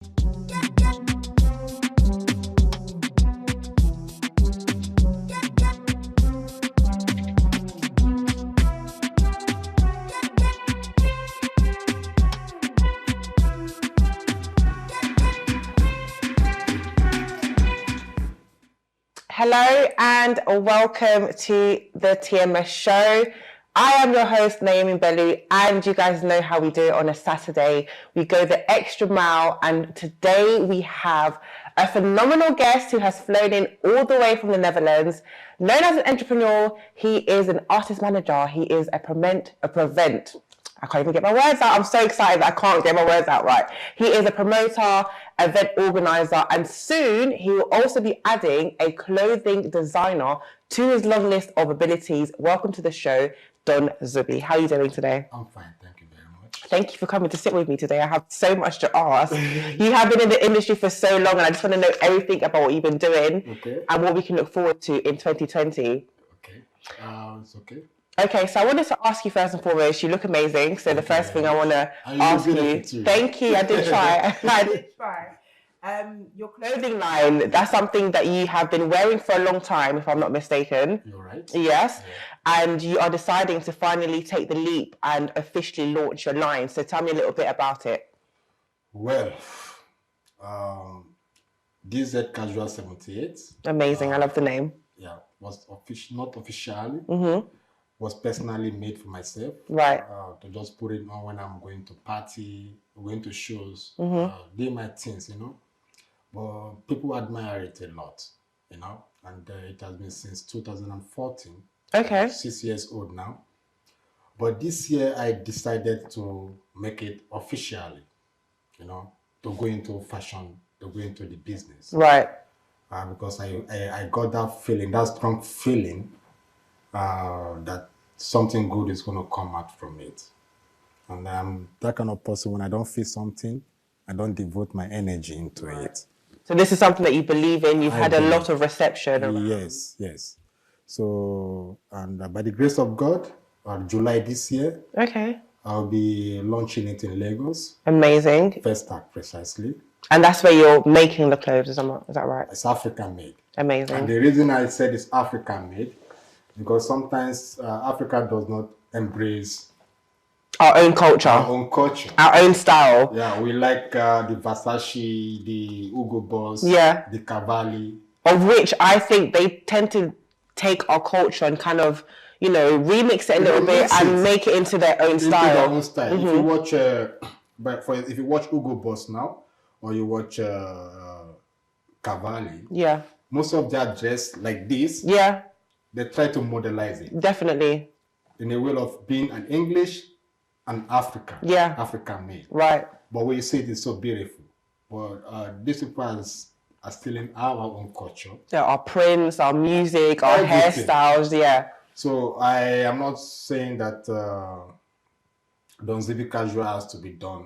Hello and welcome to the TMS show. I am your host, Naomi Bellu, and you guys know how we do it on a Saturday. We go the extra mile, and today we have a phenomenal guest who has flown in all the way from the Netherlands. Known as an entrepreneur, he is an artist manager. He is a prevent. I can't even get my words out. I'm so excited that I can't get my words out right. He is a promoter, event organizer, and soon he will also be adding a clothing designer to his long list of abilities. Welcome to the show, Don Zubi. How are you doing today? I'm fine, thank you very much. Thank you for coming to sit with me today. I have so much to ask. You have been in the industry for so long, and I just want to know everything about what you've been doing and what we can look forward to in 2020. Okay, it's okay. Okay, so I wanted to ask you first and foremost, you look amazing. So the first thing I want to ask you, thank you, I did try. I did try. Your clothing line, that's something that you have been wearing for a long time, if I'm not mistaken. You're right. Yes. Yeah. And you are deciding to finally take the leap and officially launch your line. So tell me a little bit about it. Well, DZ Casual 78. Amazing, I love the name. Yeah, was not officially. Was personally made for myself. Right. To just put it on when I'm going to party, going to shows, do my things, you know. But people admire it a lot, you know, and it has been since 2014. Okay. I'm 6 years old now. But this year I decided to make it officially, you know, to go into fashion, to go into the business. Right. Because I got that feeling, that strong feeling, that something good is going to come out from it. And I'm that kind of person, when I don't feel something, I don't devote my energy into it. So this is something that you believe in, you've had a lot of reception around. Yes. So, and by the grace of God, July this year, I'll be launching it in Lagos. Amazing. First act, precisely. And that's where you're making the clothes, is that right? It's African made. Amazing. And the reason I said it's African made, because sometimes Africa does not embrace our own culture, our own style. Yeah, we like the Versace, the Hugo Boss, the Cavalli. Of which I think they tend to take our culture and kind of, you know, remix it a little bit and make it into their own style. If you watch, if you watch Hugo Boss now, or you watch Cavalli, most of their dress like this. Yeah. They try to modelize it. Definitely. In a way of being an English and African. Yeah. African made. Right. But when you see it, it's so beautiful. But these people are still in our own culture. Yeah, our prints, our music, our hairstyles, So I am not saying that Don Zubi Casual has to be done,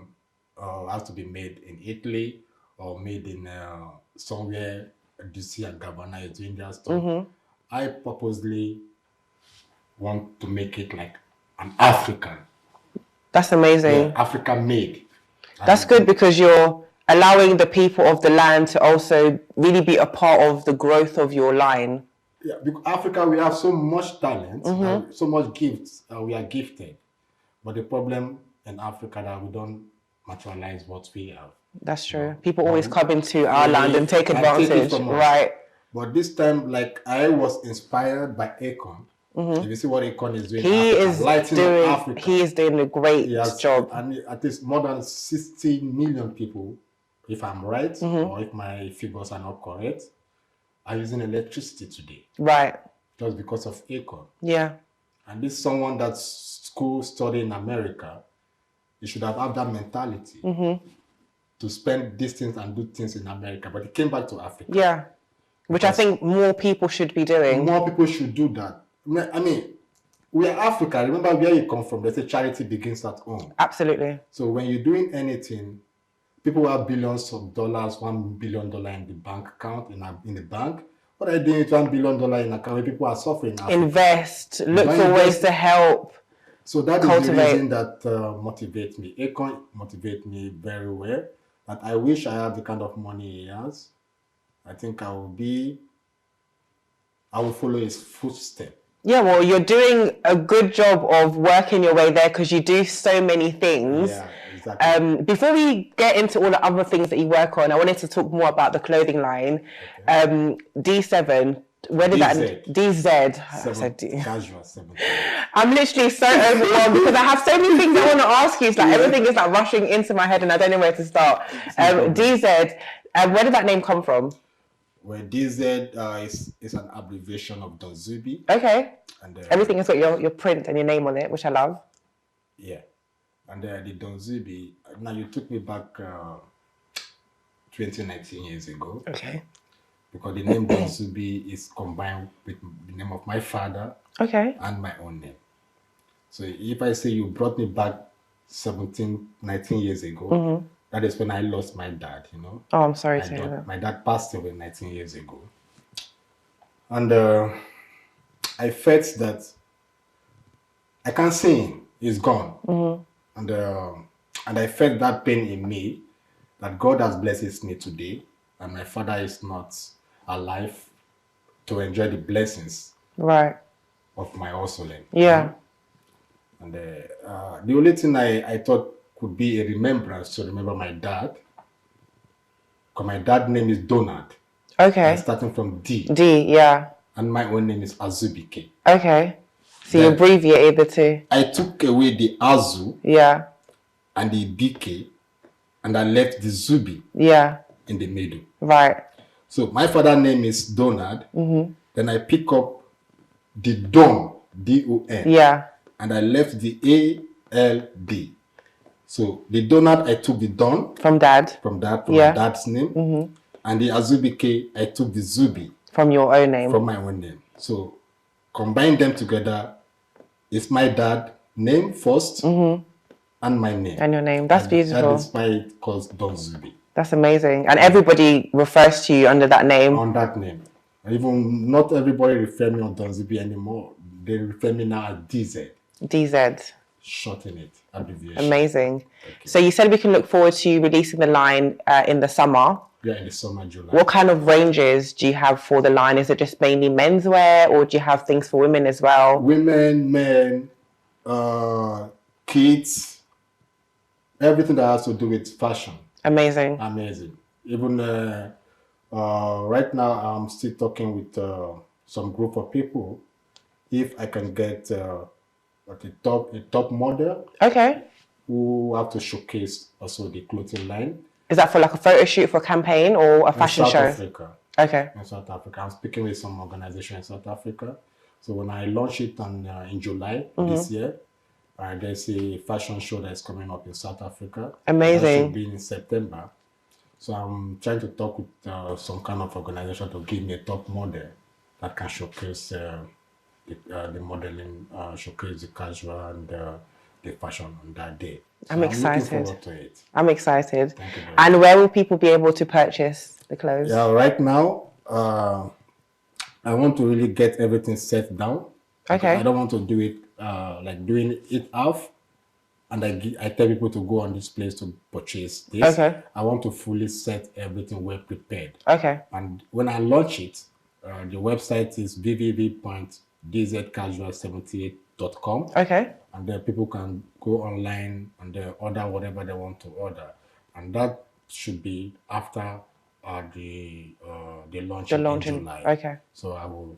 has to be made in Italy or made in somewhere DC and Gabbana is doing their stuff. I purposely want to make it like an African. That's amazing. Yeah, African made. That's good, because you're allowing the people of the land to also really be a part of the growth of your line. Yeah, because Africa, we have so much talent, so much gifts. We are gifted. But the problem in Africa that we don't materialize what we have. That's true. People always come into our land and take advantage. Right. But this time, like, I was inspired by Akon. If you see what Akon is doing, he is doing a great job. And at least more than 60 million people, if I'm right, or if my figures are not correct, are using electricity today. Right. Just because of Akon. Yeah. And this is someone that's school studying in America. You should have that mentality to spend distance and do things in America. But he came back to Africa. Yeah. Which I think more people should be doing. More people should do that. I mean, we are Africa. Remember where you come from. They say charity begins at home. Absolutely. So when you're doing anything, people have billions of dollars, $1 billion in the bank account, in the bank. What are you doing with $1 billion in account where people are suffering? Invest. Look for ways to help. So that is the reason that motivates me. Akon motivates me very well. But I wish I have the kind of money he has. I think I will follow his footsteps. Yeah, well, you're doing a good job of working your way there because you do so many things. Yeah, exactly. Before we get into all the other things that you work on, I wanted to talk more about the clothing line. Okay. D7, where did that... DZ. I said D. Casual 17. I'm literally so overwhelmed because I have so many things I want to ask you. It's like everything is like rushing into my head and I don't know where to start. DZ, where did that name come from? Well, DZ is an abbreviation of Don Zubi. Okay. And everything has got your print and your name on it, which I love. Yeah. And the Don Zubi, now you took me back 19 years ago. Okay. Because the name Don Zubi is combined with the name of my father. Okay. And my own name. So if I say you brought me back 19 years ago, that is when I lost my dad, you know. Oh, I'm sorry to hear that. My dad passed away 19 years ago. And I felt that I can't see him. He's gone. And I felt that pain in me, that God has blessed me today, and my father is not alive to enjoy the blessings of my hustling. Yeah. And the only thing I thought could be a remembrance to remember my dad, because my dad's name is Donald. Okay. Starting from D. D, yeah. And my own name is Azubike. Okay. So you abbreviated the two. I took away the Azu. Yeah. And the BK, and I left the Zubi. Yeah. In the middle. Right. So my father's name is Donald. Then I pick up the Don, D-O-N. Yeah. And I left the A-L-D. So the Donald, I took the Don. From dad. From my dad's name. And the Azubike, I took the Zubi. From your own name. From my own name. So combine them together. It's my dad's name first. And my name. And your name. That's beautiful. That is why it calls Don Zubi. That's amazing. And everybody refers to you under that name. On that name. Even not everybody refer me on Don Zubi anymore. They refer me now as DZ. DZ. Shorten it. Abbreviation. Amazing. Okay. So you said we can look forward to you releasing the line in the summer. Yeah, in the summer, July. What kind of ranges do you have for the line? Is it just mainly menswear, or do you have things for women as well? Women, men, kids, everything that has to do with fashion. Amazing. Amazing. Even right now, I'm still talking with some group of people. If I can get a top model. Okay. Who have to showcase also the clothing line. Is that for like a photo shoot for a campaign or a fashion show? In South Africa. Okay. In South Africa. I'm speaking with some organization in South Africa. So when I launch it in July this year, there's a fashion show that's coming up in South Africa. Amazing. That should be in September. So I'm trying to talk with some kind of organization to give me a top model that can showcase the modeling, showcase the casual and the fashion on that day. So I'm excited. Looking forward to it. I'm excited. Thank you very and much. Where will people be able to purchase the clothes? Yeah, right now, I want to really get everything set down. Okay. I don't want to do it like doing it half, and I tell people to go on this place to purchase this. Okay. I want to fully set everything well prepared. Okay. And when I launch it, the website is www.dzcasual78.com. Okay. And then people can go online and order whatever they want to order, and that should be after the launch in July. Okay. So I will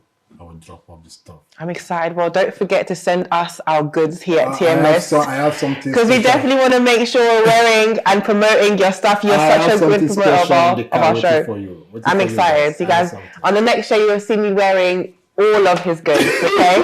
drop off the stuff. I'm excited. Well, don't forget to send us our goods here at TMS. I have something. Because we definitely want to make sure we're wearing and promoting your stuff. You're such a good promoter of our show. For you. I'm excited. You guys, on the next show, you'll see me wearing all of his goods, okay?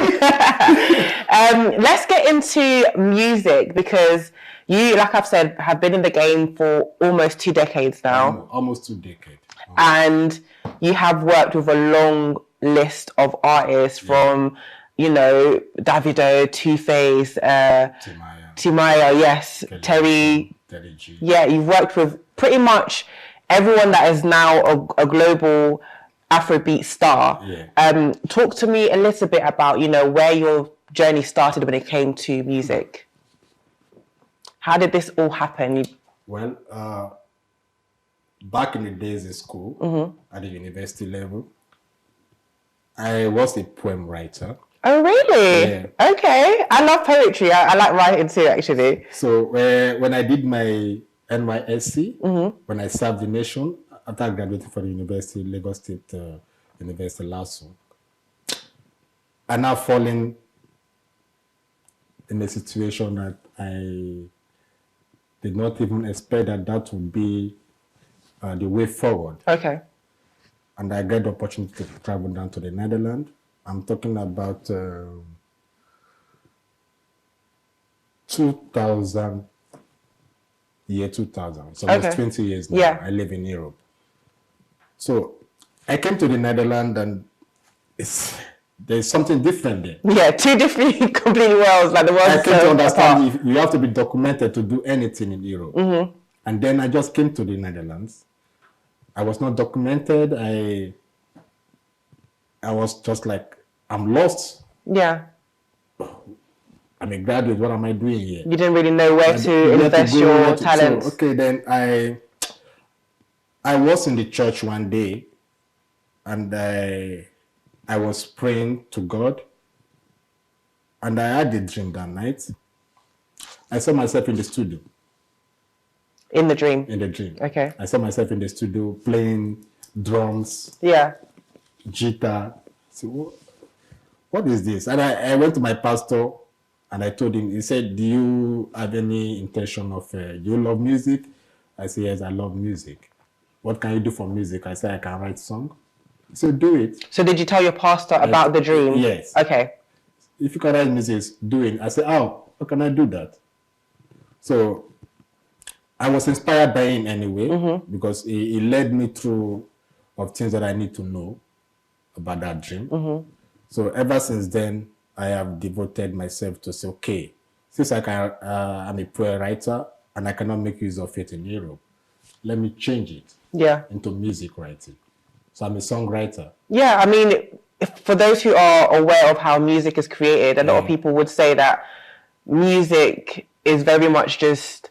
Let's get into music, because you, like I've said, have been in the game for almost 2 decades now. Almost 2 decades. And you have worked with a long list of artists from, you know, Davido, Two-Face, Timaya, yes, Terry G. Yeah, you've worked with pretty much everyone that is now a global Afrobeat star. Yeah. Talk to me a little bit about, you know, where your journey started when it came to music. How did this all happen? Well, back in the days in school, at the university level, I was a poem writer. Oh, really? Yeah. Okay. I love poetry. I like writing too, actually. So when I did my NYSC, when I served the nation, after graduating from the university, Lagos State University, LASU, I now fallen in a situation that I did not even expect that would be the way forward. Okay. And I get the opportunity to travel down to the Netherlands. I'm talking about 2000, year 2000. So almost 20 years now. Yeah. I live in Europe. So I came to the Netherlands and there's something different there. Yeah, two different completely worlds, like the world. I came to understand you have to be documented to do anything in Europe. And then I just came to the Netherlands. I was not documented. I was just like, I'm lost. Yeah. I'm a graduate. What am I doing here? You didn't really know where to invest your talents. So, okay, then I was in the church one day, and I was praying to God, and I had a dream that night. I saw myself in the studio. In the dream? In the dream. Okay. I saw myself in the studio playing drums. Yeah. Guitar. So, what is this? And I went to my pastor and I told him, he said, do you have any intention of, do you love music? I said, yes, I love music. What can you do for music? I said, I can write songs. So do it. So did you tell your pastor about the dream? Yes. Okay. If you can write music, do it. I said, oh, how can I do that? So I was inspired by him anyway, because he led me through of things that I need to know about that dream. So ever since then, I have devoted myself to say, okay, since I'm a poet writer and I cannot make use of it in Europe, let me change it into music writing. So I'm a songwriter. Yeah, I mean, for those who are aware of how music is created, a lot of people would say that music is very much just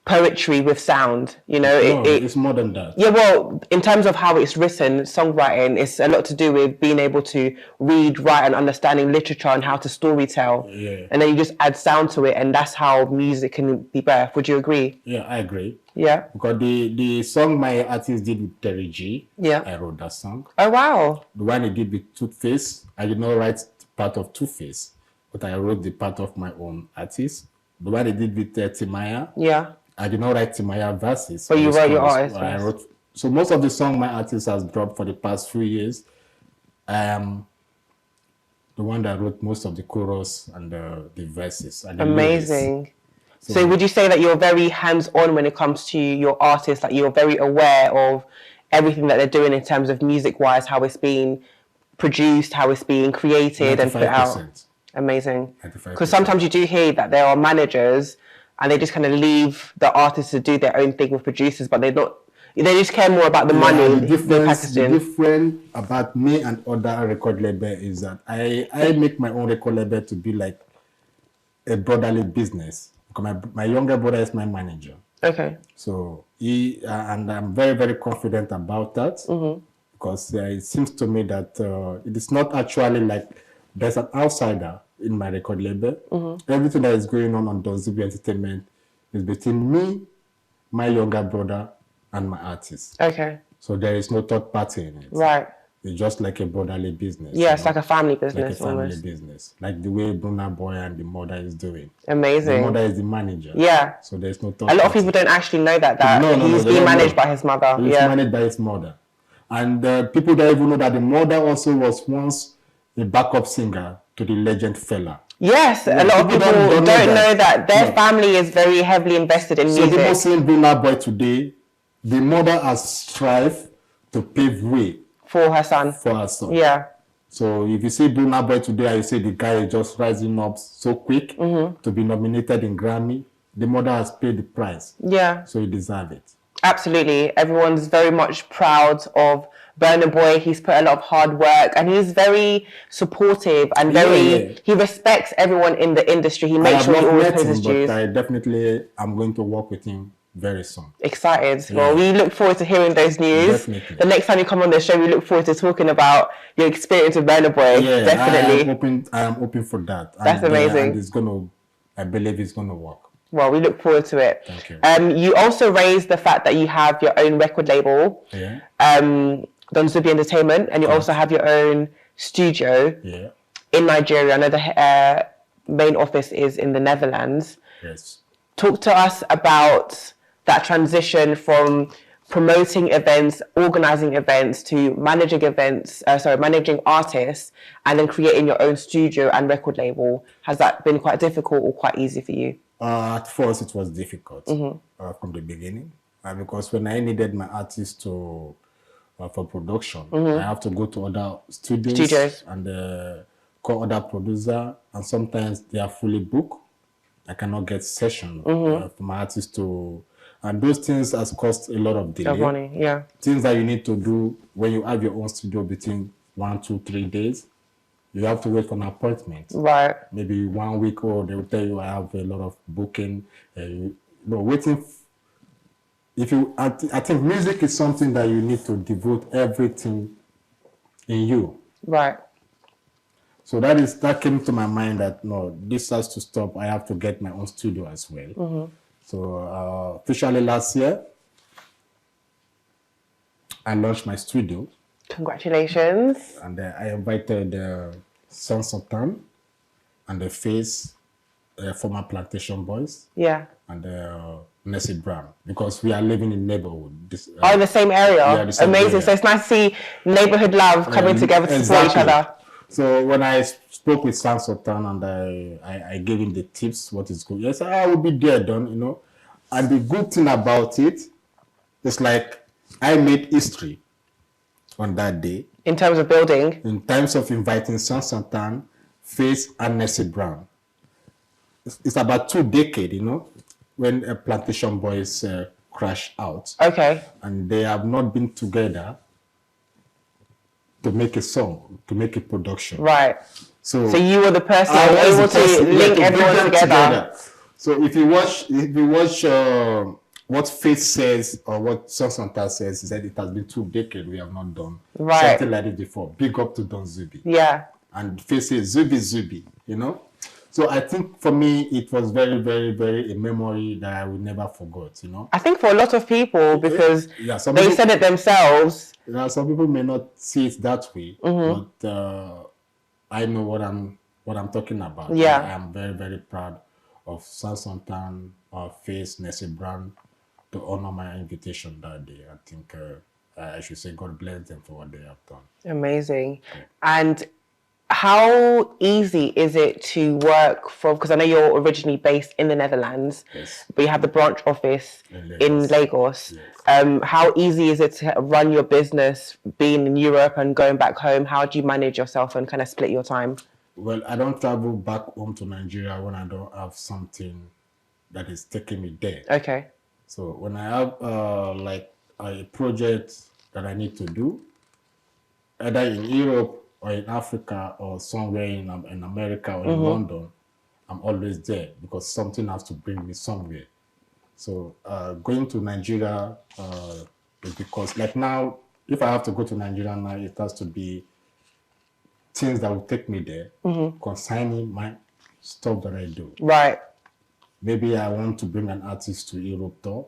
poetry with sound, you know. It's more than that. Yeah, well, in terms of how it's written, songwriting, it's a lot to do with being able to read, write, and understanding literature and how to story tell. Yeah. And then you just add sound to it, and that's how music can be birthed. Would you agree? Yeah, I agree. Yeah. Because the song my artist did with Terry G, I wrote that song. Oh, wow. The one he did with Toothface, I did not write part of Toothface, but I wrote the part of my own artist. The one he did with Timaya, I did not write Timaya verses. But you wrote your artist. I wrote. So most of the song my artist has dropped for the past few years, I am the one that wrote most of the chorus and the verses. And the amazing. lyrics. So would you say that you're very hands-on when it comes to your artists, that you're very aware of everything that they're doing in terms of music-wise, how it's being produced, how it's being created 95%. And put out? Amazing. Because sometimes you do hear that there are managers and they just kind of leave the artists to do their own thing with producers, but they just care more about the money. The difference about me and other record label is that I make my own record label to be like a brotherly business. Because my younger brother is my manager. Okay. So and I'm very, very confident about that, because it seems to me that it is not actually like there's an outsider in my record label. Everything that is going on Zubi Entertainment is between me, my younger brother, and my artist. Okay. So there is no third party in it. Right. It's just like a brotherly business. Yeah, it's like a family business. Like a family business. Like the way Burna Boy and the mother is doing. Amazing. The mother is the manager. Yeah. So there's no third party. A lot of people don't actually know that he's being managed by his mother. He's managed by his mother. And people don't even know that the mother also was once a backup singer to the legend Fela. Yes, a lot of people don't know that their family is very heavily invested in music. So people seeing Burna Boy today, the mother has strived to pave way for her son. Yeah. So if you see Burna Boy today, you see the guy is just rising up so quick to be nominated in Grammy. The mother has paid the price. Yeah. So he deserves it. Absolutely. Everyone's very much proud of Burna Boy. He's put a lot of hard work and he's very supportive and he respects everyone in the industry. He makes sure he always pays his dues. But I definitely am going to work with him very soon. Excited. Yeah. Well, we look forward to hearing those news. Definitely. The next time you come on the show, we look forward to talking about your experience with Burna Boy. Yeah, definitely. I am open for that. That's amazing. And I believe it's gonna work. Well, we look forward to it. Thank you. You also raised the fact that you have your own record label, Don Zubi Entertainment, and you also have your own studio in Nigeria. I know the main office is in the Netherlands. Yes. Talk to us about that transition from promoting events, organizing events, to managing events, managing artists, and then creating your own studio and record label. Has that been quite difficult or quite easy for you? At first, it was difficult from the beginning because when I needed my artists for production, I have to go to other studios and call other producer, and sometimes they are fully booked. I cannot get session for my artists and those things has cost a lot of delay. Of money, yeah. Things that you need to do when you have your own studio between 1, 2, 3 days. You have to wait for an appointment. Right. Maybe 1 week, or they will tell you I have a lot of booking. Waiting. I think music is something that you need to devote everything in you. Right. So that came to my mind that no, this has to stop. I have to get my own studio as well. So officially last year, I launched my studio. Congratulations. And I invited Son Sultan and the Face, former Plantation Boys. Yeah. And Nessie Brown, because we are living in neighborhood. In the same area? Yeah, the same Amazing. Area. So it's nice to see neighborhood love coming together to support each other. So when I spoke with Son Sultan and I gave him the tips, what is good. Yes, I will be there, Don, And the good thing about it, it's like I made history on that day. In terms of building? In terms of inviting Son Sultan, Face, and Nessie Brown. It's about 2 decades, when Plantation Boys crashed out. Okay. And they have not been together to make a song, to make a production. Right. So you were the person able to link everyone together. So if you watch what Faith says or what Son Sultan says, he said it has been 2 decades we have not done something like this before. Big up to Don Zubi. Yeah. And Faith says Zubi, So I think for me, it was very, very, very a memory that I will never forget, I think for a lot of people, because they said it themselves. Some people may not see it that way, but I know what I'm talking about. Yeah. I am very, very proud of Son Sultan, Face, Nessie Brown, to honor my invitation that day. I think I should say God bless them for what they have done. Amazing. Okay. And how easy is it to work from, because I know you're originally based in the Netherlands, but you have the branch office in Lagos. Yes. How easy is it to run your business being in Europe and going back home? How do you manage yourself and kind of split your time? Well, I don't travel back home to Nigeria when I don't have something that is taking me there. Okay. So when I have a project that I need to do, either in Europe or in Africa or somewhere in America or in London, I'm always there because something has to bring me somewhere. So going to Nigeria is because like now, if I have to go to Nigeria now, it has to be things that will take me there concerning my stuff that I do. Right. Maybe I want to bring an artist to Europe tour.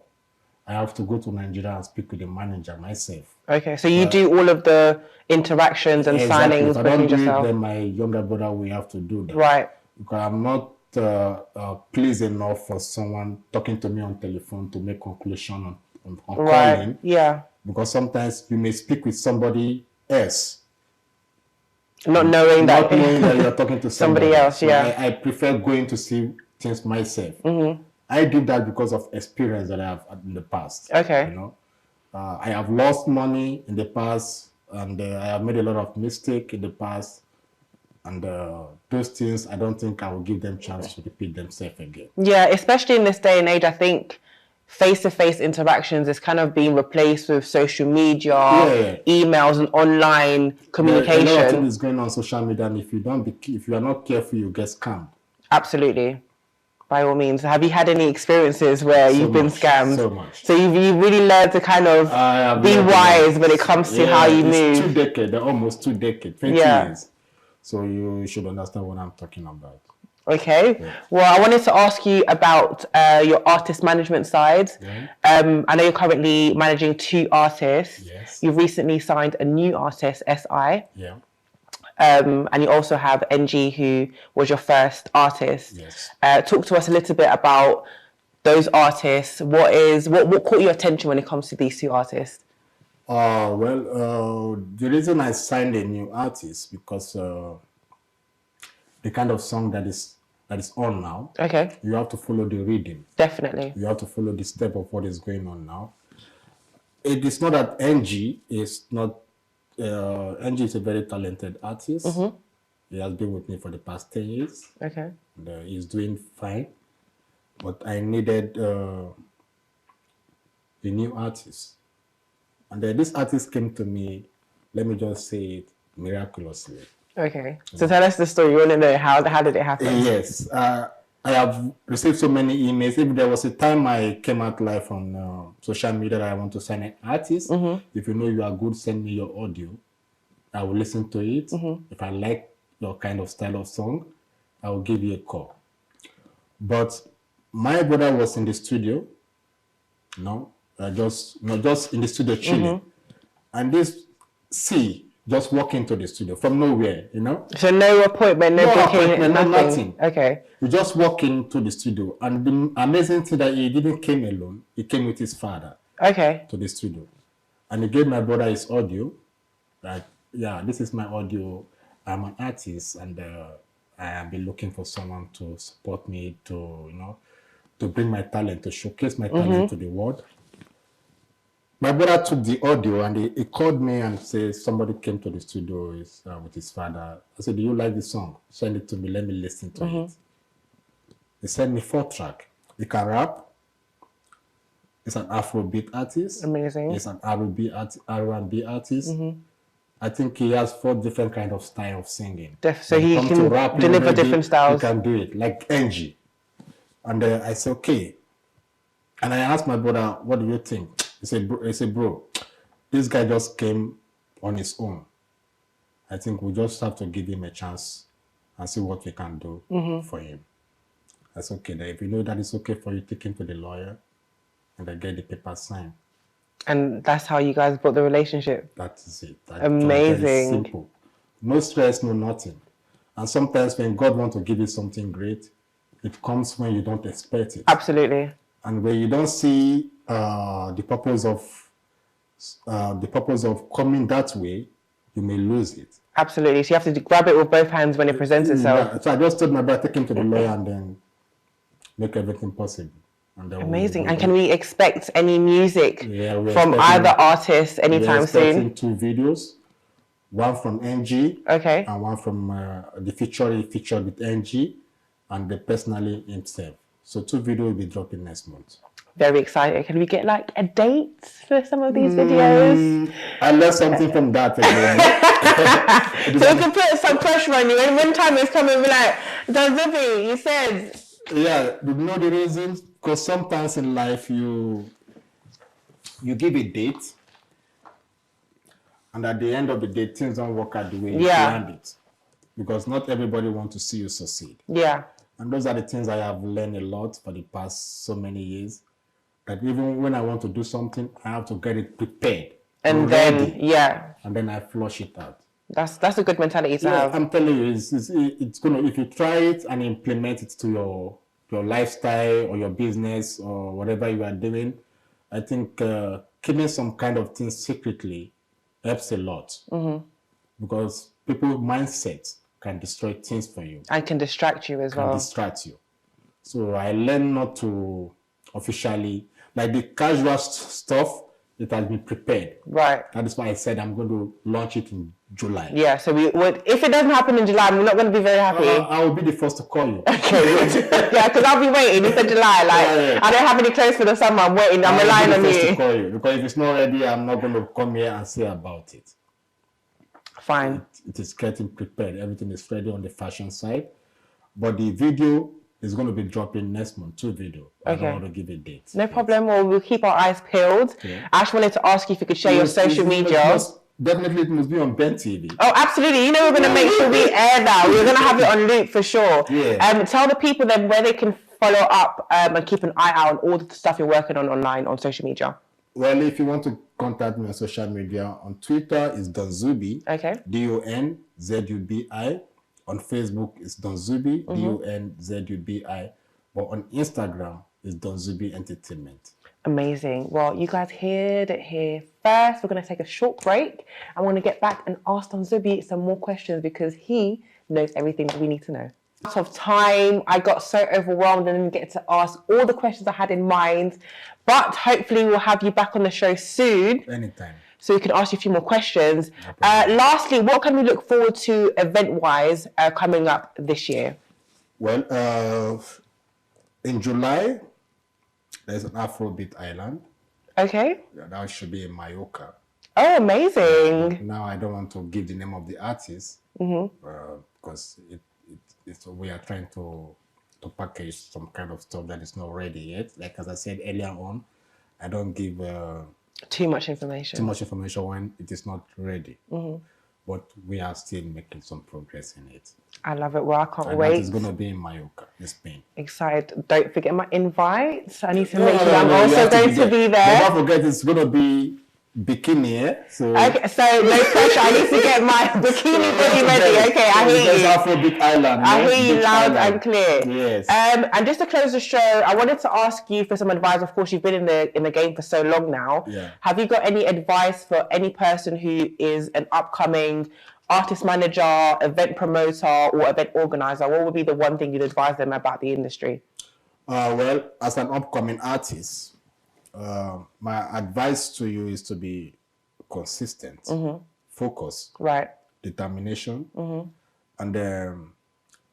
I have to go to Nigeria and speak with the manager myself. Okay, so you do all of the interactions and signings. If I don't do it, then my younger brother will have to do that. Right. Because I'm not pleased enough for someone talking to me on telephone to make conclusion on calling. Yeah. Because sometimes you may speak with somebody else. Not knowing that you're talking to somebody else. So Yeah. I prefer going to see things myself. I did that because of experience that I have in the past. Okay. I have lost money in the past, and I have made a lot of mistakes in the past. And those things, I don't think I will give them chance to repeat themselves again. Yeah, especially in this day and age, I think face-to-face interactions is kind of being replaced with social media, emails, and online communication. A lot of things is going on social media, and if you are not careful, you get scammed. Absolutely. By all means. Have you had any experiences where you've been scammed? So much. So you've really learned to kind of be wise when it comes to how you move. 2 decades, almost 2 decades, 20 years. So you should understand what I'm talking about. Okay. Yeah. Well, I wanted to ask you about your artist management side. Yeah. I know you're currently managing 2 artists. Yes. You've recently signed a new artist, SI. Yeah. And you also have NG, who was your first artist. Yes. Talk to us a little bit about those artists. What caught your attention when it comes to these 2 artists? The reason I signed a new artist because the kind of song that is on now. Okay. You have to follow the rhythm. Definitely. You have to follow the step of what is going on now. It is not that NG is not. NG is a very talented artist. Mm-hmm. He has been with me for the past 10 years. Okay. And, he's doing fine. But I needed a new artist. And this artist came to me, let me just say it, miraculously. Okay. So tell us the story. You want to know how did it happen? Yes. I have received so many emails. If there was a time I came out live on social media that I want to sign an artist, mm-hmm. If you know you are good, send me your audio. I will listen to it. Mm-hmm. If I like your kind of style of song, I will give you a call. But my brother was in the studio, just in the studio chilling. Mm-hmm. And this just walk into the studio from nowhere, So no appointment, no booking, nothing. Okay. You just walk into the studio, and the amazing thing that he didn't come alone. He came with his father. Okay. To the studio, and he gave my brother his audio. This is my audio. I'm an artist, and I have been looking for someone to support me to bring my talent, to showcase my talent mm-hmm. to the world. My brother took the audio and he called me and said somebody came to the studio with his father. I said, "Do you like the song? Send it to me. Let me listen to mm-hmm. it." He sent me 4 tracks. He can rap. He's an Afrobeat artist. Amazing. He's an R&B artist. Mm-hmm. I think he has 4 different kind of style of singing. So he can deliver different styles. He can do it like NG. And I said, okay. And I asked my brother, "What do you think?" He said, "Bro, this guy just came on his own. I think we just have to give him a chance and see what we can do mm-hmm. for him." I said, "Okay, then if you know that it's okay for you, take him to the lawyer and I get the paper signed." And that's how you guys built the relationship? That is it. Amazing. Simple. No stress, no nothing. And sometimes when God wants to give you something great, it comes when you don't expect it. Absolutely. And when you don't see the purpose of coming that way, you may lose it. Absolutely. So you have to grab it with both hands when it presents itself. Yeah. So I just told my brother, take him to the lawyer and then make everything possible. And amazing. And can we expect any music from either artist anytime soon? 2 videos. One from NG. Okay. And one from the featured with NG and the personally himself. So 2 videos will be dropping next month. Very excited. Can we get like a date for some of these videos? I learned something from that again. So we can put some pressure on you. And one time it's coming and be like, Zubi, you said. Yeah, you know the reason? Because sometimes in life you give a date, and at the end of the day, things don't work out the way you planned it. Because not everybody wants to see you succeed. Yeah. And those are the things I have learned a lot for the past so many years. That even when I want to do something, I have to get it prepared. And then, and then I flush it out. That's a good mentality to have. I'm telling you, it's gonna, if you try it and implement it to your lifestyle or your business or whatever you are doing, I think keeping some kind of things secretly helps a lot. Mm-hmm. Because people's mindsets can destroy things for you. And can distract you as well. Can distract you. So I learned not to officially, like the casual stuff, it has been prepared. Right. That is why I said I'm going to launch it in July. Yeah, so if it doesn't happen in July, we're not going to be very happy. I will be the first to call you. Okay, good. Yeah, because I'll be waiting. You said July. I don't have any clothes for the summer. I'm waiting. I'm relying on you. I'll be the first to call you. Because if it's not ready, I'm not going to come here and say about it. Fine. It is getting prepared. Everything is ready on the fashion side. But the video It's going to be dropping next month, 2 videos. I don't want to give a date. No problem. Well, we'll keep our eyes peeled. Yeah. I just wanted to ask you if you could share your social media. Definitely, it must be on Ben TV. Oh, absolutely. You know, we're going to make sure we air that. We're going to have it on loop for sure. Yeah. Tell the people then where they can follow up and keep an eye out on all the stuff you're working on online on social media. Well, if you want to contact me on social media, on Twitter, it's Don Zubi. Okay. DonZubi. On Facebook, it's Don Zubi. DonZubi. But on Instagram, it's Don Zubi Entertainment. Amazing. Well, you guys heard it here first. We're going to take a short break. I'm going to get back and ask Don Zubi some more questions because he knows everything that we need to know. Out of time, I got so overwhelmed and didn't get to ask all the questions I had in mind. But hopefully we'll have you back on the show soon. Anytime. So we can ask you a few more questions. Lastly, what can we look forward to event-wise coming up this year? Well, in July, there's an Afrobeat Island. Okay. That should be in Mallorca. Oh, amazing. Now, I don't want to give the name of the artist because we are trying to package some kind of stuff that is not ready yet. Like as I said earlier on, I don't give too much information when it is not ready. But we are still making some progress in it. I love it. Well, I can't wait. It's going to be in Mallorca, in Spain. Excited. Don't forget my invite. I need to make sure I'm also going to be there. Don't forget, it's going to be bikini, yeah? So, okay, so no pressure. I need to get my bikini body ready. Okay, I hear you. Afrobeat Island. I hear you loud and clear. Yes. And just to close the show, I wanted to ask you for some advice. Of course, you've been in the game for so long now. Yeah. Have you got any advice for any person who is an upcoming artist manager, event promoter, or event organizer? What would be the one thing you'd advise them about the industry? Well, as an upcoming artist, my advice to you is to be consistent, focus, determination, and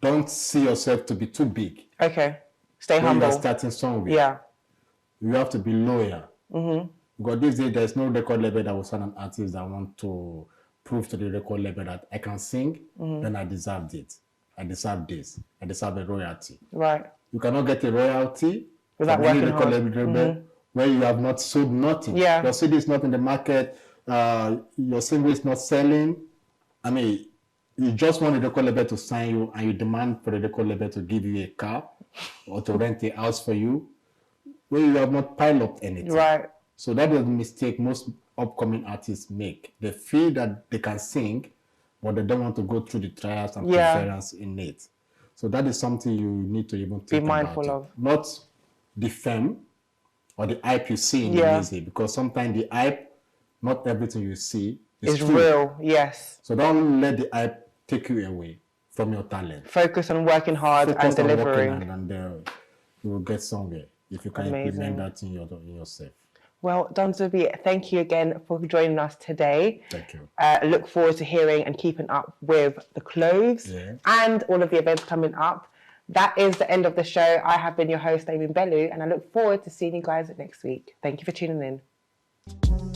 don't see yourself to be too big. Okay. Stay humble. You are starting somewhere. Yeah. You have to be loyal. Because these days, there's no record label that will sign an artist that want to prove to the record label that I can sing, then I deserve it. I deserve this. I deserve a royalty. Right. You cannot get a royalty without from any working record hard. label where you have not sold nothing. Yeah. Your CD is not in the market. Your single is not selling. I mean, you just want the record label to sign you and you demand for the record label to give you a car or to rent a house for you where you have not piled up anything. Right. So that is the mistake most upcoming artists make. They feel that they can sing, but they don't want to go through the trials and perseverance in it. So that is something you need to even think be mindful about of. Not the fame or the hype you see in the music, because sometimes the hype, not everything you see is true. Real. Yes. So don't let the hype take you away from your talent. Focus on working hard and delivering. And you will get somewhere if you can implement that in yourself. Well, Don Zubi, thank you again for joining us today. Thank you. Look forward to hearing and keeping up with the clothes and all of the events coming up. That is the end of the show. I have been your host, Amy Bellu, and I look forward to seeing you guys next week. Thank you for tuning in.